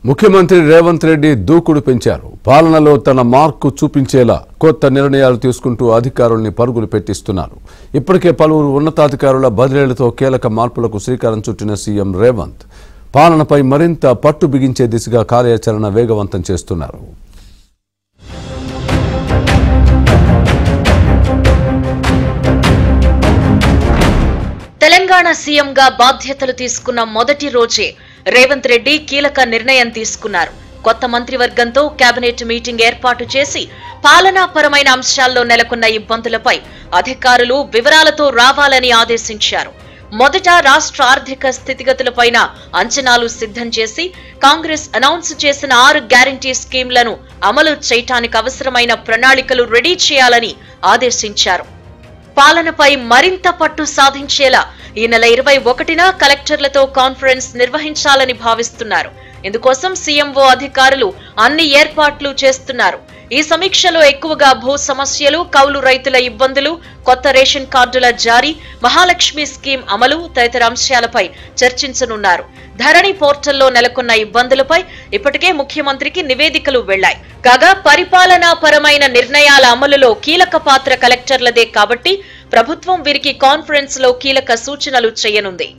ముఖ్యమంత్రి రేవంత్ రెడ్డి దూకుడు పెంచారు. పాలనలో తన మార్కు చూపించేలా కొత్త నిర్ణయాలు తీసుకుంటూ అధికారుల్ని పరుగులు పెట్టిస్తున్నారు. ఇప్పటికే పలువురు ఉన్నతాధికారుల బదిలీలతో కీలక మార్పులకు శ్రీకారం చుట్టిన సీఎం రేవంత్ పాలనపై మరింత పట్టు బిగించే దిశగా కార్యాచరణ వేగవంతం చేస్తున్నారు. తెలంగాణ సీఎంగా బాధ్యతలు తీసుకున్న మొదటి రోజే రేవంత్ రెడ్డి కీలక నిర్ణయం తీసుకున్నారు. కొత్త మంత్రివర్గంతో కేబినెట్ మీటింగ్ ఏర్పాటు చేసి పాలనాపరమైన అంశాల్లో నెలకొన్న ఇబ్బందులపై అధికారులు వివరాలతో రావాలని ఆదేశించారు. మొదట రాష్ట్ర ఆర్థిక స్థితిగతులపైన అంచనాలు సిద్ధం చేసి కాంగ్రెస్ అనౌన్స్ చేసిన 6 గ్యారంటీ స్కీమ్లను అమలు చేయడానికి అవసరమైన ప్రణాళికలు రెడీ చేయాలని ఆదేశించారు. పాలనపై మరింత పట్టు సాధించేలా ఈ నెల 21న కలెక్టర్లతో కాన్ఫరెన్స్ నిర్వహించాలని భావిస్తున్నారు. ఇందుకోసం సీఎంఓ అధికారులు అన్ని ఏర్పాట్లు చేస్తున్నారు. ఈ సమీక్షలో ఎక్కువగా భూ సమస్యలు, కౌలు రైతుల ఇబ్బందులు, కొత్త రేషన్ కార్డుల జారీ, మహాలక్ష్మి స్కీమ్ అమలు తదితర అంశాలపై చర్చించనున్నారు. ధరణి పోర్టల్లో నెలకొన్న ఇబ్బందులపై ఇప్పటికే ముఖ్యమంత్రికి నివేదికలు వెళ్లాయి. కాగా పరిపాలనా పరమైన నిర్ణయాల అమలులో కీలక పాత్ర కలెక్టర్లదే కాబట్టి ప్రభుత్వం వీరికి కాన్ఫరెన్స్ లో కీలక సూచనలు చేయనుంది.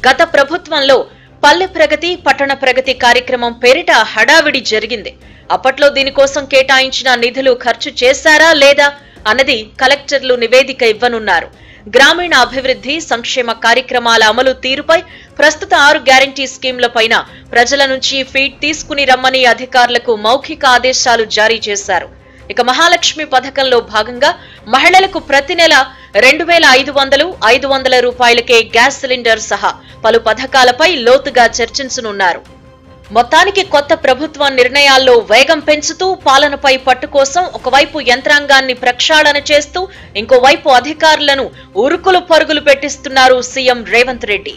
గత ప్రభుత్వంలో పల్లె ప్రగతి, పట్టణ ప్రగతి కార్యక్రమం పేరిట హడావిడి జరిగింది. అప్పట్లో దీనికోసం కేటాయించిన నిధులు ఖర్చు చేశారా లేదా అన్నది కలెక్టర్లు నివేదిక ఇవ్వనున్నారు. గ్రామీణ అభివృద్ధి, సంక్షేమ కార్యక్రమాల అమలు తీరుపై ప్రస్తుత 6 గ్యారంటీ స్కీమ్లపైన ప్రజల నుంచి ఫీడ్ తీసుకుని రమ్మని అధికారులకు మౌఖిక ఆదేశాలు జారీ చేశారు. ఇక మహాలక్ష్మి పథకంలో భాగంగా మహిళలకు ప్రతి నెల 2500, 500 రూపాయలకే గ్యాస్ సిలిండర్ సహా పలు పథకాలపై లోతుగా చర్చించనున్నారు. మొత్తానికి కొత్త ప్రభుత్వం నిర్ణయాల్లో వేగం పెంచుతూ పాలనపై పట్టు కోసం ఒకవైపు యంత్రాంగాన్ని ప్రక్షాళన చేస్తూ ఇంకోవైపు అధికారులను ఉరుకులు పరుగులు పెట్టిస్తున్నారు సీఎం రేవంత్ రెడ్డి.